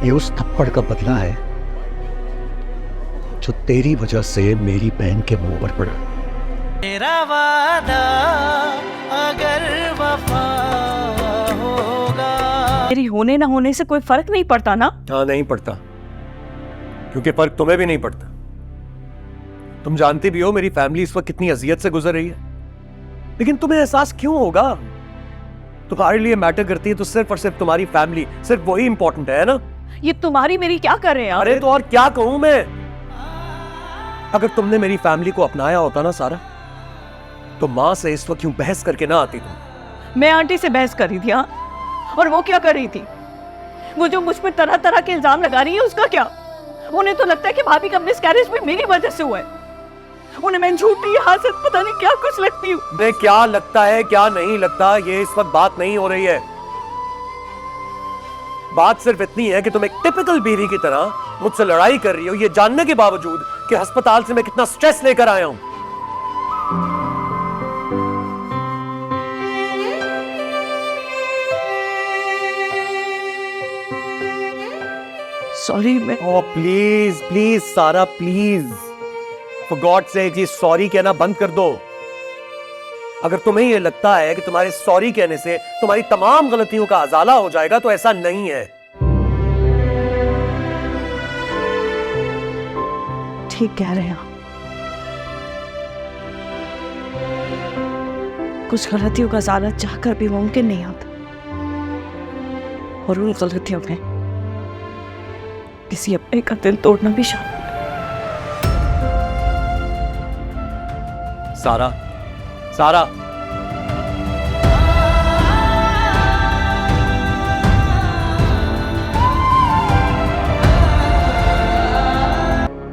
ये उस थप्पड़ का बदला है जो तेरी वजह से मेरी बहन के मुंह पर पड़ा। तेरा वादा अगर वफा होगा। मेरी होने ना होने से कोई फर्क नहीं पड़ता ना? हाँ, नहीं पड़ता, क्योंकि फर्क तुम्हें भी नहीं पड़ता। तुम जानती भी हो मेरी फैमिली इस वक्त कितनी अजियत से गुजर रही है, लेकिन तुम्हें एहसास क्यों होगा? तुम्हारे लिए मैटर करती है तो सिर्फ और सिर्फ तुम्हारी फैमिली, सिर्फ वही इंपॉर्टेंट है ना? ये तुम्हारी मेरी क्या कर रहे हैं? अरे तो और क्या कहूं मैं? अगर तुमने मेरी फैमिली को अपनाया होता ना सारा, तो मां से इस वक्त क्यों बहस करके ना आती तुम? मैं आंटी से बहस कर रही थी, हाँ? और वो क्या कर रही थी? वो जो मुझ पर तरह तरह के इल्जाम लगा रही है, उसका क्या? उन्हें तो लगता है कि भाभी का मिसकैरेज भी मेरी वजह से हुआ है। उन्हें मैं झूठी हासत पता नहीं क्या कुछ लगती हूँ। मैं क्या लगता है क्या नहीं लगता, ये इस वक्त बात नहीं हो रही है। बात सिर्फ इतनी है कि तुम एक टिपिकल बीवी की तरह मुझसे लड़ाई कर रही हो, ये जानने के बावजूद कि अस्पताल से मैं कितना स्ट्रेस लेकर आया हूं। सॉरी, मैं ओह प्लीज प्लीज सारा, प्लीज फॉर गॉड सेक ये सॉरी कहना बंद कर दो। अगर तुम्हें ये लगता है कि तुम्हारे सॉरी कहने से तुम्हारी तमाम गलतियों का अजाला हो जाएगा, तो ऐसा नहीं है। ठीक कह रहे हैं आप। कुछ गलतियों का अजाला चाहकर भी मुमकिन नहीं होता, और उन गलतियों में किसी अपने का दिल तोड़ना भी शामिल है। सारा, सारा,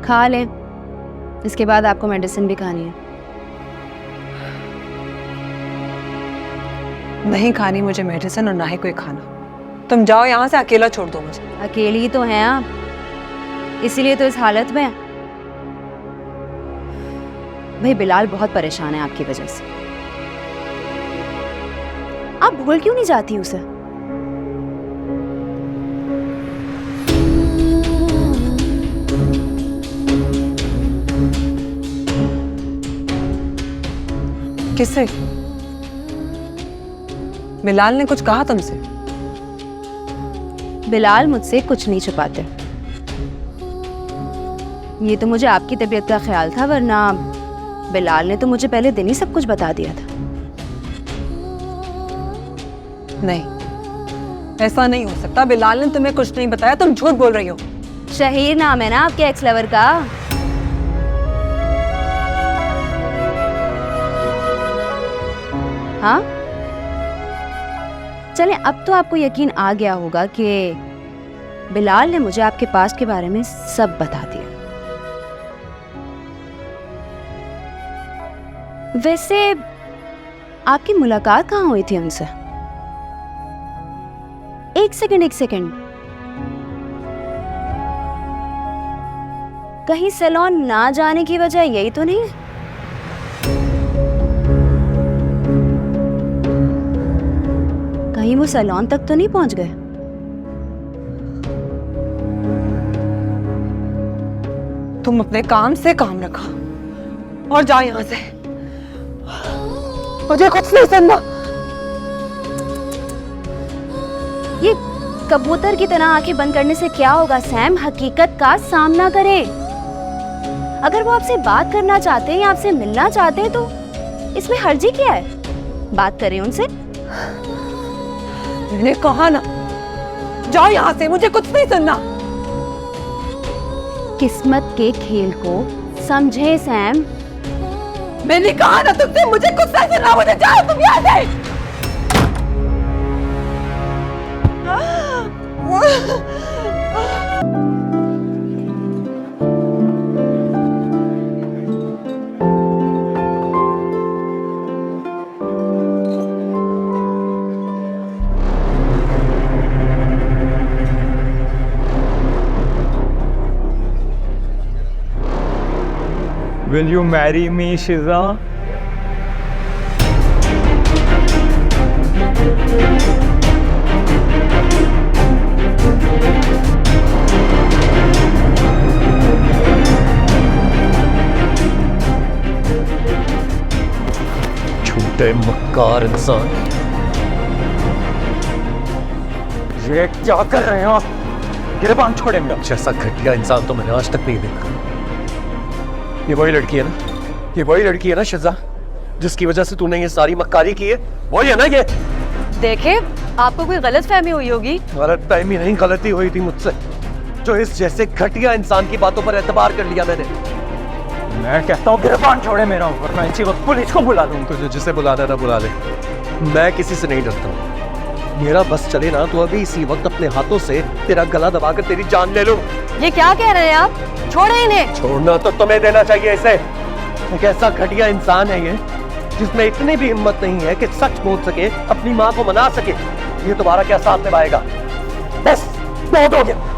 खा लें, इसके बाद आपको मेडिसिन भी खानी है। नहीं खानी मुझे मेडिसिन और ना ही कोई खाना। तुम जाओ यहाँ से, अकेला छोड़ दो मुझे। अकेली ही तो हैं आप, इसीलिए तो इस हालत में हैं। भाई बिलाल बहुत परेशान है आपकी वजह से। आप भूल क्यों नहीं जाती उसे? किससे? बिलाल ने कुछ कहा तुमसे? बिलाल मुझसे कुछ नहीं छुपाते। ये तो मुझे आपकी तबीयत का ख्याल था, वरना बिलाल ने तो मुझे पहले दिन ही सब कुछ बता दिया था। नहीं, ऐसा नहीं हो सकता। बिलाल ने तुम्हें कुछ नहीं बताया, तुम झूठ बोल रही हो। शहीर नाम है ना आपके एक्स लवर का? हाँ, चलें, अब तो आपको यकीन आ गया होगा कि बिलाल ने मुझे आपके पास्ट के बारे में सब बता दिया। वैसे आपकी मुलाकात कहाँ हुई थी उनसे? एक सेकंड, कहीं सैलून ना जाने की वजह यही तो नहीं है? कहीं वो सैलून तक तो नहीं पहुंच गए? तुम अपने काम से काम रखो और जाओ यहाँ से। मुझे कुछ नहीं सुनना। ये कबूतर की तरह आंखें बंद करने से क्या होगा सैम? हकीकत का सामना करें। अगर वो आपसे बात करना चाहते हैं या आपसे मिलना चाहते हैं, तो इसमें हर्जी क्या है? बात करें उनसे। मैंने कहा ना, जाओ यहाँ से, मुझे कुछ नहीं सुनना। किस्मत के खेल को समझे सैम। मैंने कहा ना तुमसे, मुझे कुछ नहीं सुनना। मुझे जाओ तुम यहाँ से। Will you marry me, Shiza? झूठे मक्कार इंसान। ये क्या कर रहे हो आप? गिरबान छोड़े मेरा। जैसा घटिया इंसान तो मैंने आज तक नहीं देखा। ये वही लड़की है ना, ये वही लड़की है ना शिजा, जिसकी वजह से तूने ये सारी मक्कारी की है? वही है ना ये? देखे, आपको कोई गलत फहमी हुई होगी। गलत फहमी नहीं, गलती हुई थी मुझसे, जो इस जैसे घटिया इंसान की बातों पर एतबार कर लिया मैंने। मैं कहता हूँ गिरबान छोड़े मेरा, वरना इसी वक्त पुलिस को बुला दूँ। तुझे जिसे बुलाना ना बुला ले, मैं किसी से नहीं डरता हूँ। मेरा बस चले ना तो अभी इसी वक्त अपने हाथों से तेरा गला दबाकर तेरी जान ले लूं। ये क्या कह रहे हैं आप? छोड़े इन्हें। छोड़ना तो तुम्हें देना चाहिए इसे। एक ऐसा घटिया इंसान है ये, जिसमें इतनी भी हिम्मत नहीं है कि सच बोल सके, अपनी माँ को मना सके। ये तुम्हारा क्या साथ निभाएगा? बस बहुत हो गया।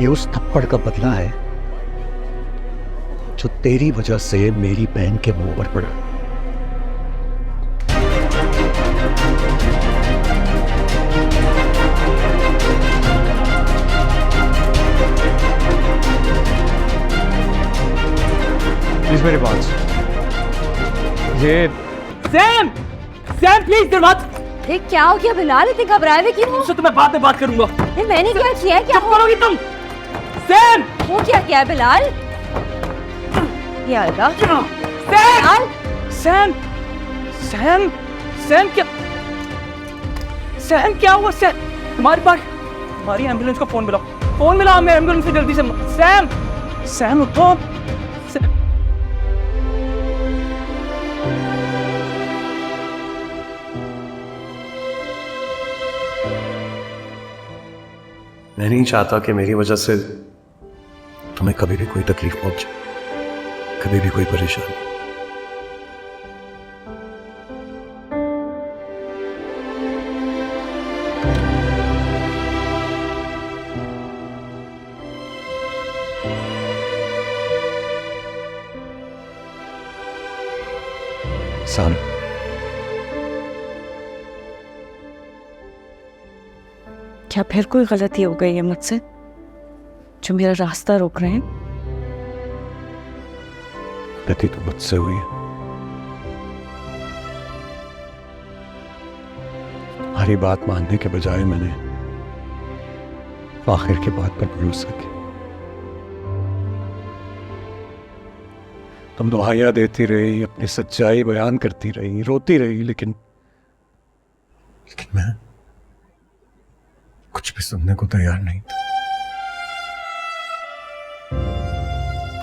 ये उस थप्पड़ का बदला है जो तेरी वजह से मेरी बहन के मुंह पर पड़ा। प्लीज मेरी बात। ये सैम, सैम प्लीज डर मत। ये क्या हो गया बिलाल, इतने घबराए हुए क्यों हो? उससे तो मैं बाद में बात करूंगा। ये मैंने क्या किया है? क्या करोगी तुम? सैम, वो क्या किया है बिलाल? ये आएगा। सैम, सैम, सैम, सैम क्या? सैम क्या हुआ? सैम, हमारी एम्बुलेंस को फोन मिलाओ, फोन मिलाओ मैं एम्बुलेंस से जल्दी से। सैम, सैम उठो। मैं नहीं चाहता कि मेरी वजह से तुम्हें कभी भी कोई तकलीफ पहुंचे, कभी भी कोई परेशानी। सानू, क्या फिर कोई गलती हो गई है मुझसे जो मेरा रास्ता रोक रहे हैं? गलती तो मुझसे हुई है। हमारी बात मानने के बजाय मैंने आखिर की बात पर भरोसा किया। तुम दुआएं देती रही, अपनी सच्चाई बयान करती रही, रोती रही, लेकिन मैं कुछ भी सुनने को तैयार नहीं था।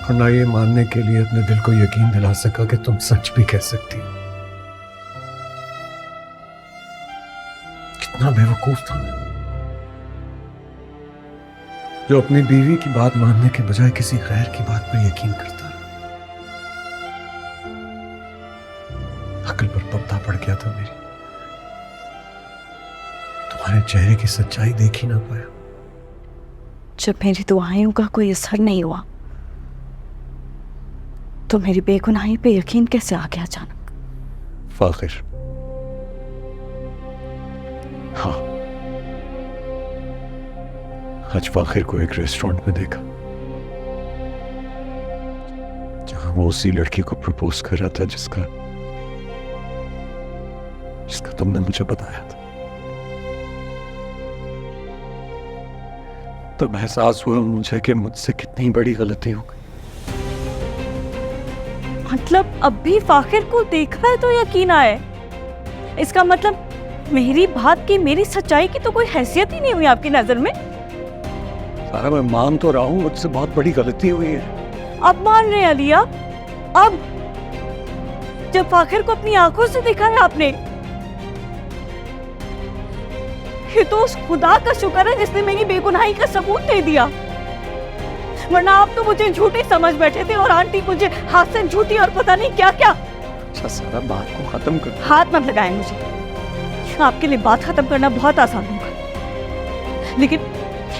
और ना ये मानने के लिए अपने दिल को यकीन दिला सका कि तुम सच भी कह सकती हो। कितना बेवकूफ था मैं, जो अपनी बीवी की बात मानने के बजाय किसी गैर की बात पर यकीन करता रहा। अकल पर पर्दा पड़ गया था मेरी, तुम्हारे चेहरे की सच्चाई देख ही ना पाया। जब मेरी दुआओं का कोई असर नहीं हुआ तो मेरी बेगुनाही पे यकीन कैसे आ गया अचानक? फाखिर, हाँ, आज फाखिर को एक रेस्टोरेंट में देखा जहां वो उसी लड़की को प्रपोज कर रहा था जिसका तुमने मुझे बताया था। तब एहसास हुआ मुझे कि मुझसे कितनी बड़ी गलती हो गई। मतलब अब भी फाखिर को देखा है तो यकीन आए? इसका मतलब मेरी बात की, मेरी सच्चाई की तो कोई हैसियत ही नहीं हुई आपकी नजर में? सारा मैं मान तो रहा हूं मुझसे बहुत बड़ी गलती हुई है। अब मान रहे हैं अलिया? अब जब फाखिर को अपनी आंखों से देखा है आपने, ये तो उस खुदा का शुक्र है जिसने मेरी बेगुनाही का सबूत दे दिया, वरना आप तो मुझे झूठी समझ बैठे थे और आंटी मुझे हाथ से झूठी और पता नहीं क्या क्या। अच्छा सारा, बात को खत्म कर। हाथ मत लगाएं मुझे, आपके लिए बात खत्म करना बहुत आसान होगा, लेकिन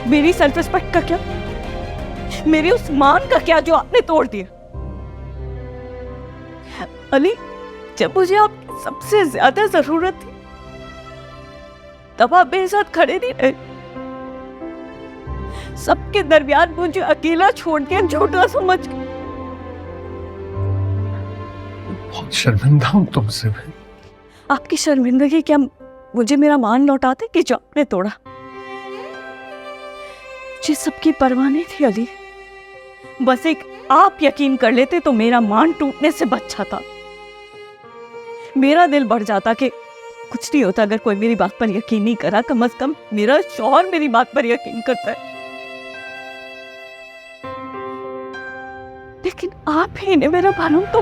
मेरी सेल्फ रिस्पेक्ट का क्या, मेरे उस मान का क्या जो आपने तोड़ दिया? अली, जब मुझे आपकी सबसे ज्यादा जरूरत थी तब आप मेरे साथ खड़े नहीं रहे। सबके दरमियान मुझे अकेला छोड़ के झूठा समझ के। बहुत शर्मिंदा हूं तुमसे मैं। आपकी शर्मिंदगी क्या मुझे मेरा मान लौटाते कि जो आपने तोड़ा? मुझे सबकी परवाह नहीं थी अली, बस एक आप यकीन कर लेते तो मेरा मान टूटने से बच जाता। मेरा दिल बढ़ जाता कि कुछ नहीं होता अगर कोई मेरी बात पर यकीन नहीं करा, कम से कम मेरा शौहर मेरी बात पर यकीन करता है। लेकिन आप ही ने मेरा मालूम तो